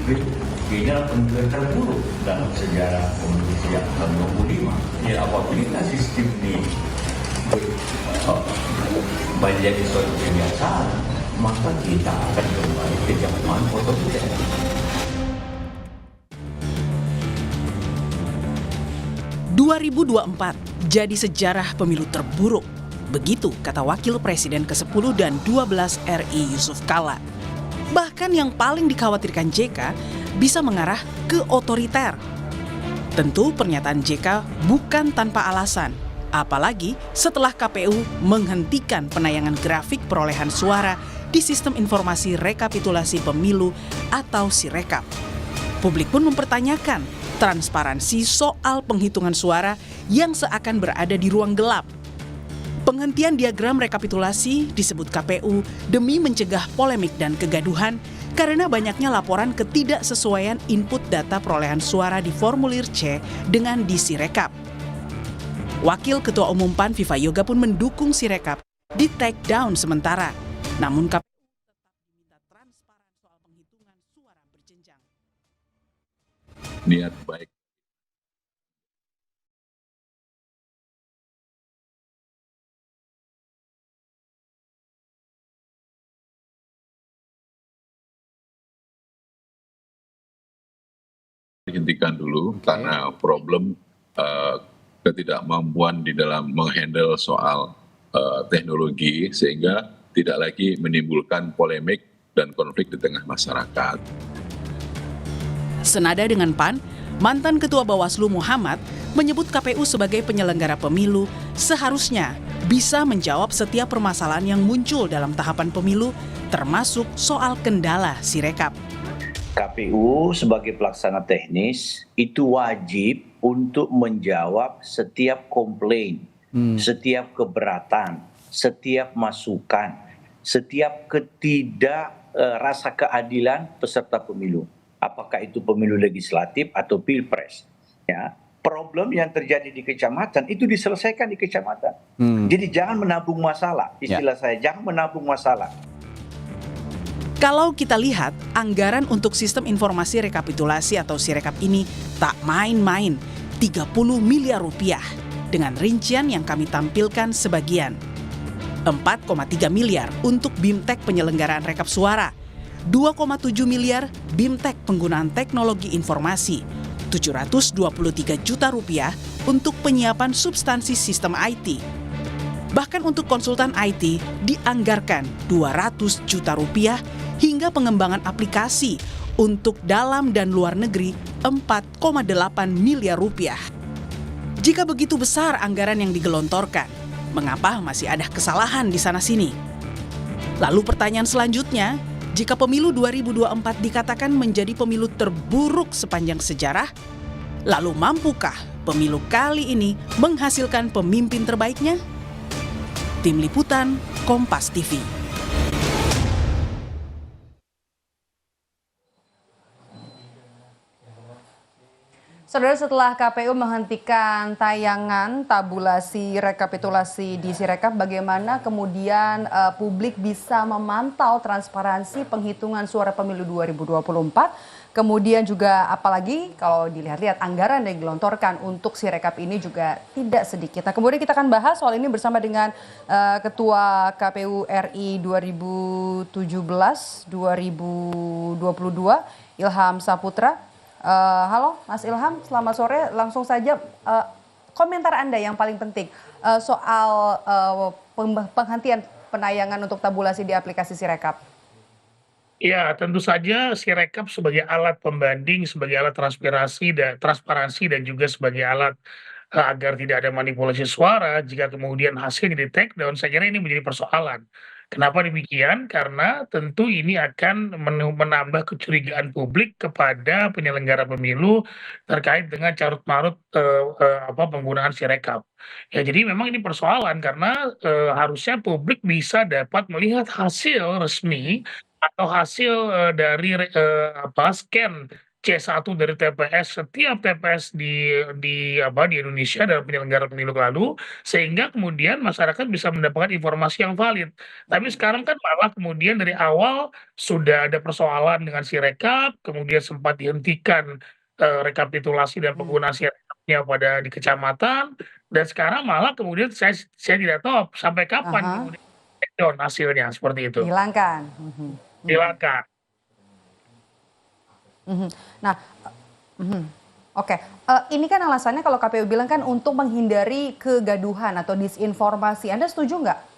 ini adalah pemilu terburuk dalam sejarah pemilu sejak tahun 25. Ya, apabila sistem ini menjadi suatu kebiasaan, maka kita akan kembali ke zaman otoriter. 2024 jadi sejarah pemilu terburuk. Begitu kata Wakil Presiden ke-10 dan 12 RI Yusuf Kalla. Bahkan yang paling dikhawatirkan JK bisa mengarah ke otoriter. Tentu pernyataan JK bukan tanpa alasan. Apalagi setelah KPU menghentikan penayangan grafik perolehan suara di Sistem Informasi Rekapitulasi Pemilu atau Sirekap. Publik pun mempertanyakan transparansi soal penghitungan suara yang seakan berada di ruang gelap. Penghentian diagram rekapitulasi disebut KPU demi mencegah polemik dan kegaduhan karena banyaknya laporan ketidaksesuaian input data perolehan suara di formulir C dengan di Sirekap. Wakil Ketua Umum PAN Viva Yoga pun mendukung Sirekap di take down sementara. Namun KPU tetap diminta transparan soal penghitungan suara berjenjang. Niat baik dihentikan dulu karena problem ketidakmampuan di dalam menghandle soal teknologi sehingga tidak lagi menimbulkan polemik dan konflik di tengah masyarakat. Senada dengan PAN, mantan Ketua Bawaslu Muhammad menyebut KPU sebagai penyelenggara pemilu seharusnya bisa menjawab setiap permasalahan yang muncul dalam tahapan pemilu, termasuk soal kendala Sirekap. KPU sebagai pelaksana teknis itu wajib untuk menjawab setiap komplain, setiap keberatan, setiap masukan, setiap rasa keadilan peserta pemilu. Apakah itu pemilu legislatif atau pilpres. Ya, problem yang terjadi di kecamatan itu diselesaikan di kecamatan. Jadi jangan menabung masalah, istilah saya, jangan menabung masalah. Kalau kita lihat, anggaran untuk Sistem Informasi Rekapitulasi atau Sirekap ini tak main-main, 30 miliar rupiah. Dengan rincian yang kami tampilkan sebagian. 4,3 miliar untuk BIMTEK penyelenggaraan rekap suara, 2,7 miliar BIMTEK penggunaan teknologi informasi, 723 juta rupiah untuk penyiapan substansi sistem IT. Bahkan untuk konsultan IT dianggarkan 200 juta rupiah hingga pengembangan aplikasi untuk dalam dan luar negeri 4,8 miliar rupiah. Jika begitu besar anggaran yang digelontorkan, mengapa masih ada kesalahan di sana-sini? Lalu pertanyaan selanjutnya, jika pemilu 2024 dikatakan menjadi pemilu terburuk sepanjang sejarah, lalu mampukah pemilu kali ini menghasilkan pemimpin terbaiknya? Tim Liputan, Kompas TV. Saudara, setelah KPU menghentikan tayangan tabulasi rekapitulasi di Sirekap, bagaimana kemudian publik bisa memantau transparansi penghitungan suara pemilu 2024? Kemudian juga apalagi kalau dilihat-lihat anggaran yang digelontorkan untuk Sirekap ini juga tidak sedikit. Nah, kemudian kita akan bahas soal ini bersama dengan Ketua KPU RI 2017-2022 Ilham Saputra. Halo Mas Ilham, selamat sore. Langsung saja komentar Anda yang paling penting soal penghentian penayangan untuk tabulasi di aplikasi Sirekap. Ya, tentu saja Sirekap sebagai alat pembanding, sebagai alat transparansi dan juga sebagai alat agar tidak ada manipulasi suara. Jika kemudian hasilnya di take down, saya kira ini menjadi persoalan. Kenapa demikian? Karena tentu ini akan menambah kecurigaan publik kepada penyelenggara pemilu terkait dengan carut-marut penggunaan Sirekap. Ya, jadi memang ini persoalan karena harusnya publik bisa dapat melihat hasil resmi atau hasil dari scan C1 dari TPS, setiap TPS di Indonesia dalam penyelenggaraan pemilu lalu, sehingga kemudian masyarakat bisa mendapatkan informasi yang valid. Tapi sekarang kan malah kemudian dari awal sudah ada persoalan dengan Sirekap, kemudian sempat dihentikan rekapitulasi dan penggunaan Sirekapnya pada di kecamatan, dan sekarang malah kemudian saya tidak tahu sampai kapan Aha, kemudian take down hasilnya seperti itu. dihilangkan. Mhm, mhm, Silakan. mhm. Nah, mhm, oke. Ini kan alasannya kalau KPU bilang kan untuk menghindari kegaduhan atau disinformasi. Anda setuju nggak?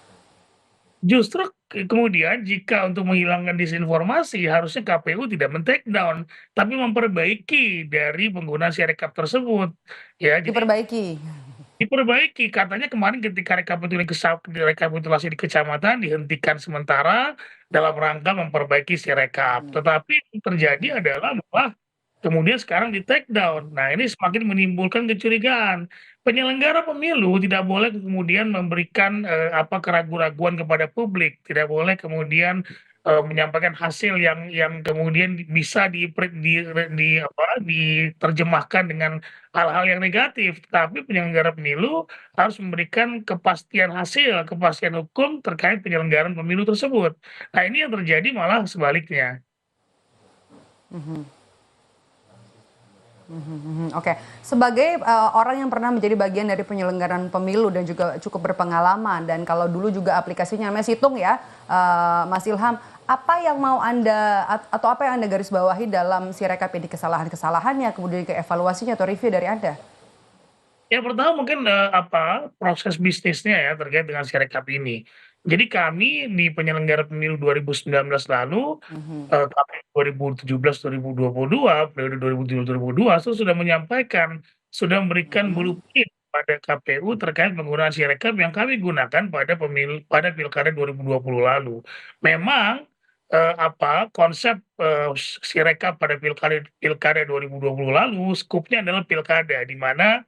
Justru kemudian jika untuk menghilangkan disinformasi harusnya KPU tidak men-take down, tapi memperbaiki dari penggunaan Sirekap tersebut. Ya, jadi Diperbaiki. diperbaiki. Katanya kemarin ketika rekapitulasi di kecamatan dihentikan sementara dalam rangka memperbaiki Sirekap. Tetapi yang terjadi adalah bahwa kemudian sekarang di-take down. Nah, ini semakin menimbulkan kecurigaan. Penyelenggara pemilu tidak boleh kemudian memberikan keraguan-raguan kepada publik, tidak boleh kemudian menyampaikan hasil yang kemudian bisa diterjemahkan dengan hal-hal yang negatif. Tapi penyelenggara pemilu harus memberikan kepastian hasil, kepastian hukum terkait penyelenggaraan pemilu tersebut. Nah, ini yang terjadi malah sebaliknya. Mhm. Oke, sebagai orang yang pernah menjadi bagian dari penyelenggaraan pemilu dan juga cukup berpengalaman dan kalau dulu juga aplikasinya namanya Situng ya, Mas Ilham, apa yang mau Anda atau apa yang Anda garis bawahi dalam Sirekap ini kesalahan-kesalahannya, kemudian ke evaluasinya atau review dari Anda? Ya pertama mungkin, proses bisnisnya ya terkait dengan Sirekap ini. Jadi kami di penyelenggara pemilu 2019 lalu, Mhm, KPU 2017-2022, periode 2007-2002 itu sudah menyampaikan, sudah memberikan mhm, blueprint pada KPU terkait penggunaan Sirekap yang kami gunakan pada pilkada 2020 lalu. Memang, konsep, Sirekap pada pilkada pilkada 2020 lalu skupnya adalah pilkada, di mana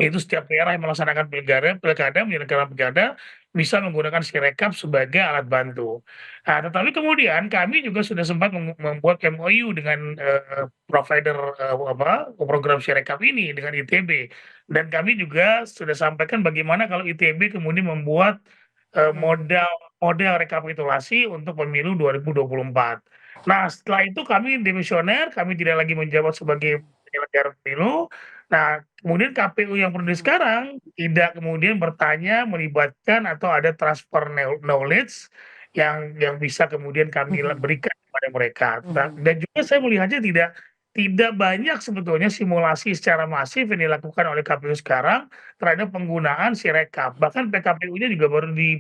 itu setiap daerah yang melaksanakan pilkada, menyelenggarakan pilkada, bisa menggunakan Sirekap sebagai alat bantu. Nah, tetapi kemudian kami juga sudah sempat membuat MOU dengan, provider, program Sirekap ini dengan ITB. Dan kami juga sudah sampaikan bagaimana kalau ITB kemudian membuat, mhm, modal model rekapitulasi untuk pemilu 2024. Nah, setelah itu kami demisioner, kami tidak lagi menjabat sebagai penyelenggara pemilu. Nah, kemudian KPU yang periode mhm, sekarang tidak kemudian bertanya, melibatkan atau ada transfer knowledge yang bisa kemudian kami mhm, berikan kepada mereka. mhm, Dan juga saya melihatnya tidak banyak sebetulnya simulasi secara masif yang dilakukan oleh KPU sekarang terhadap penggunaan Sirekap. Bahkan PKPU-nya juga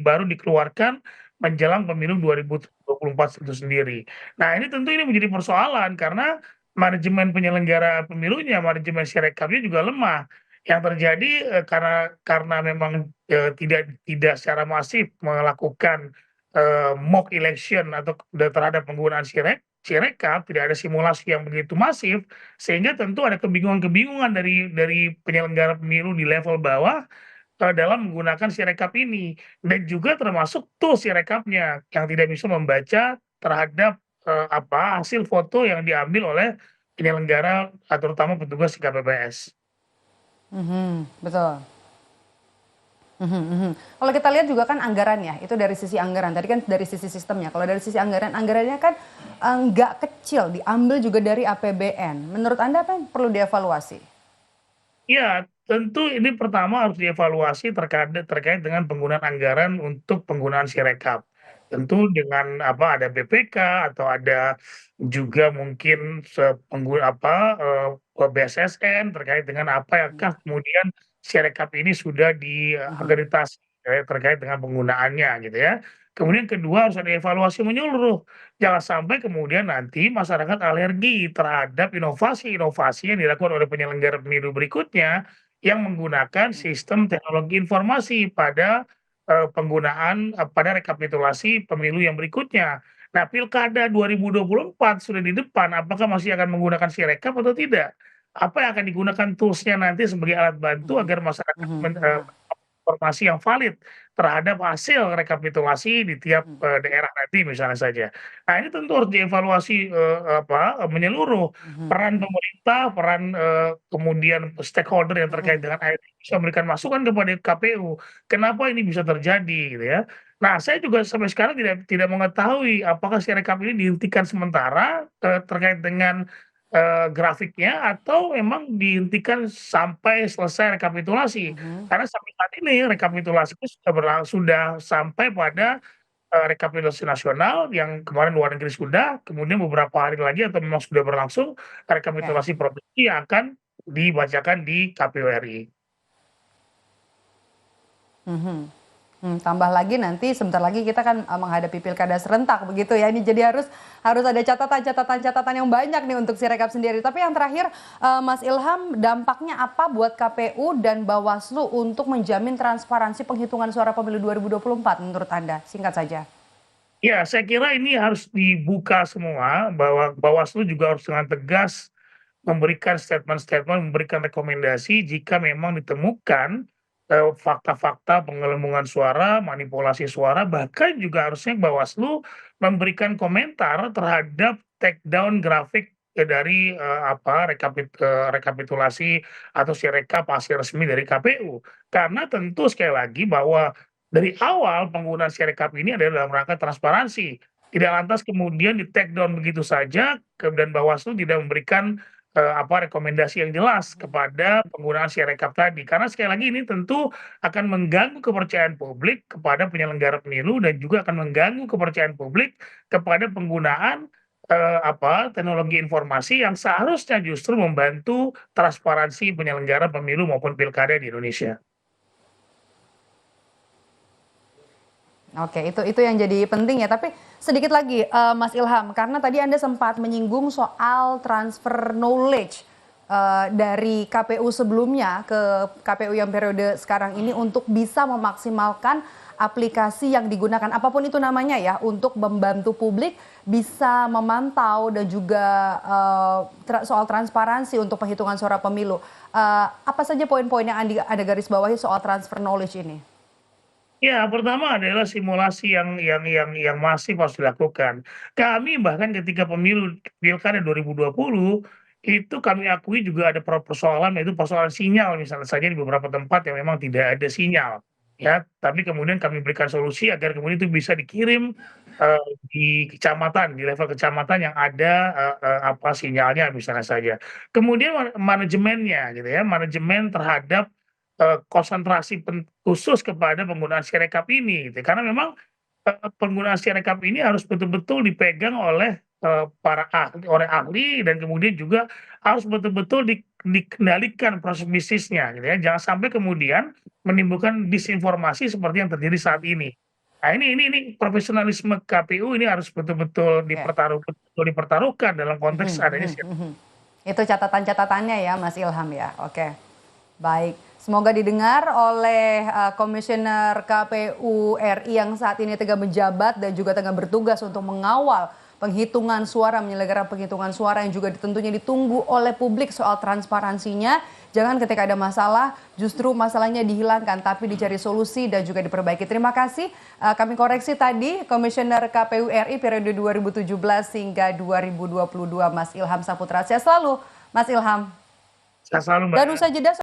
baru dikeluarkan menjelang pemilu 2024 itu sendiri. Nah, ini menjadi persoalan karena manajemen penyelenggara pemilunya, manajemen Sirekapnya juga lemah. Yang terjadi, karena memang, tidak secara masif melakukan, mock election atau terhadap penggunaan Sirekap, tidak ada simulasi yang begitu masif, sehingga tentu ada kebingungan-kebingungan dari penyelenggara pemilu di level bawah, dalam menggunakan Sirekap ini. Dan juga termasuk Sirekapnya, yang tidak bisa membaca terhadap, hasil foto yang diambil oleh penyelenggara, terutama petugas di KPPS. mhm, betul. Mhm, mhm. Kalau kita lihat juga kan anggarannya, itu dari sisi anggaran. Tadi kan dari sisi sistemnya. Kalau dari sisi anggaran, anggarannya kan nggak kecil, diambil juga dari APBN. Menurut Anda apa yang perlu dievaluasi? Ya, tentu ini pertama harus dievaluasi terkait dengan penggunaan anggaran untuk penggunaan Sirekap. Tentu dengan ada BPK atau ada juga mungkin BSSN terkait dengan apakah kemudian Sirekap ini sudah Mhm, diakreditasi terkait dengan penggunaannya gitu ya. Kemudian kedua harus ada evaluasi menyeluruh. Jangan sampai kemudian nanti masyarakat alergi terhadap inovasi-inovasi yang dilakukan oleh penyelenggara pemilu berikutnya yang menggunakan sistem teknologi informasi pada, pada rekapitulasi pemilu yang berikutnya. Nah, pilkada 2024 sudah di depan, apakah masih akan menggunakan Sirekap atau tidak? Apa yang akan digunakan tools-nya nanti sebagai alat bantu mhm, agar masyarakat mhm, mhm. informasi yang valid terhadap hasil rekapitulasi di tiap daerah nanti misalnya saja. Nah ini tentu harus dievaluasi menyeluruh peran pemerintah, peran kemudian stakeholder yang terkait dengan IT bisa memberikan masukan kepada KPU. Kenapa ini bisa terjadi gitu ya? Nah, saya juga sampai sekarang tidak mengetahui apakah si rekap ini dihentikan sementara terkait dengan grafiknya atau memang dihentikan sampai selesai rekapitulasi. Karena sampai saat ini rekapitulasi itu sudah sampai pada rekapitulasi nasional yang kemarin luar negeri sudah, kemudian beberapa hari lagi atau memang sudah berlangsung rekapitulasi provinsi yang akan dibacakan di KPU RI. Tambah lagi nanti sebentar lagi kita kan menghadapi pilkada serentak begitu ya. Ini jadi harus ada catatan yang banyak nih untuk Sirekap sendiri. Tapi yang terakhir Mas Ilham, dampaknya apa buat KPU dan Bawaslu untuk menjamin transparansi penghitungan suara pemilu 2024 menurut Anda? Singkat saja. Ya, saya kira ini harus dibuka semua, bahwa Bawaslu juga harus dengan tegas memberikan statement-statement, memberikan rekomendasi jika memang ditemukan fakta-fakta penggelembungan suara, manipulasi suara, bahkan juga harusnya Bawaslu memberikan komentar terhadap take down grafik dari rekapitulasi atau sirekap hasil resmi dari KPU. Karena tentu sekali lagi bahwa dari awal penggunaan sirekap ini adalah dalam rangka transparansi. Tidak lantas kemudian di take down begitu saja, dan Bawaslu tidak memberikan rekomendasi yang jelas kepada penggunaan sirekap tadi. Karena sekali lagi ini tentu akan mengganggu kepercayaan publik kepada penyelenggara pemilu dan juga akan mengganggu kepercayaan publik kepada penggunaan teknologi informasi yang seharusnya justru membantu transparansi penyelenggara pemilu maupun pilkada di Indonesia. Oke, itu yang jadi penting ya. Tapi sedikit lagi Mas Ilham, karena tadi Anda sempat menyinggung soal transfer knowledge dari KPU sebelumnya ke KPU yang periode sekarang ini untuk bisa memaksimalkan aplikasi yang digunakan, apapun itu namanya ya, untuk membantu publik bisa memantau dan juga soal transparansi untuk penghitungan suara pemilu. Apa saja poin-poin yang Anda garis bawahi soal transfer knowledge ini? Ya, pertama adalah simulasi yang masif harus dilakukan. Kami bahkan ketika pemilu pilkada 2020 itu kami akui juga ada persoalan, yaitu persoalan sinyal misalnya saja di beberapa tempat yang memang tidak ada sinyal. Ya, tapi kemudian kami berikan solusi agar kemudian itu bisa dikirim di kecamatan, di level kecamatan yang ada sinyalnya misalnya saja. Kemudian manajemennya gitu ya, manajemen terhadap konsentrasi khusus kepada penggunaan sirekap ini gitu. Karena memang penggunaan sirekap ini harus betul-betul dipegang oleh para ahli dan kemudian juga harus betul-betul dikendalikan proses bisnisnya gitu ya. Jangan sampai kemudian menimbulkan disinformasi seperti yang terjadi saat ini. Nah, ini profesionalisme KPU ini harus betul-betul dipertaruhkan dalam konteks adanya sirekap. Itu catatan-catatannya ya Mas Ilham ya. Oke. Baik, semoga didengar oleh Komisioner KPU RI yang saat ini tengah menjabat dan juga tengah bertugas untuk mengawal penghitungan suara, menyelenggarakan penghitungan suara yang juga tentunya ditunggu oleh publik soal transparansinya. Jangan ketika ada masalah, justru masalahnya dihilangkan, tapi dicari solusi dan juga diperbaiki. Terima kasih. Kami koreksi tadi, Komisioner KPU RI periode 2017 hingga 2022, Mas Ilham Saputra. Sehat selalu, Mas Ilham. Sehat selalu, Mbak. Dan usai jeda